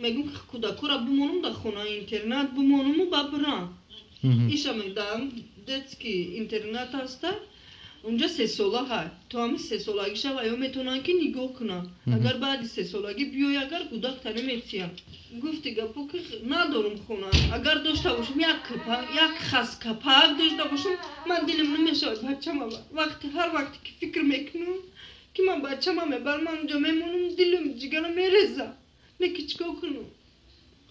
Megum că kudakura bumonum da khona internet bumonumu babra. İşa megdam detski internet asta. Unca ses ola ha. Tuami ses ola gişa va yometonanki nigokna. Agar badi ses ola gi biyo agar kudak tane metsiya. Gufti gapu ki nadorum khona. Agar doshta boshum yak khas kapak doshta boshum man dilim nimeshoy bachama vakti her vakti ki fikir meknu ki man bachama me barman jo memunum dilim jigana mereza. Ne küçük okunu.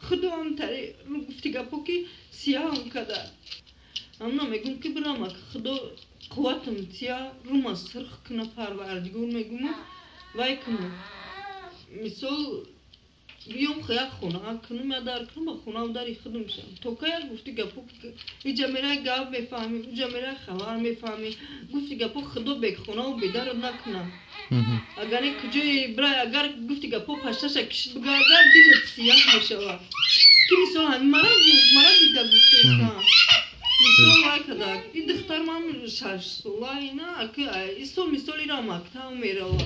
Xudam tari gufti gapu ki siyahım kadar. Amna megum ki bramak xudo قوتم تیا روما سرخ کنه پروردگار میگم وای کنم مثال بیام خیال خونه کنم یا در کنم خونه و داری خودم شم تو که گفتی گپو که اینجا میره گاو میفهمی اینجا میره خبر میفهمی گفتی گپو خدا بگ خونه و بیدار نکنم اگر این کجای برای اگر گفتی گپو پشتش کشید بگه اگر دیلت سیاه میشه کی مثال همین مرا دیده گفته ایسان Misol vay kadar. İdiktar mamur şarj solayına akı. İso misol iramak tam mera var.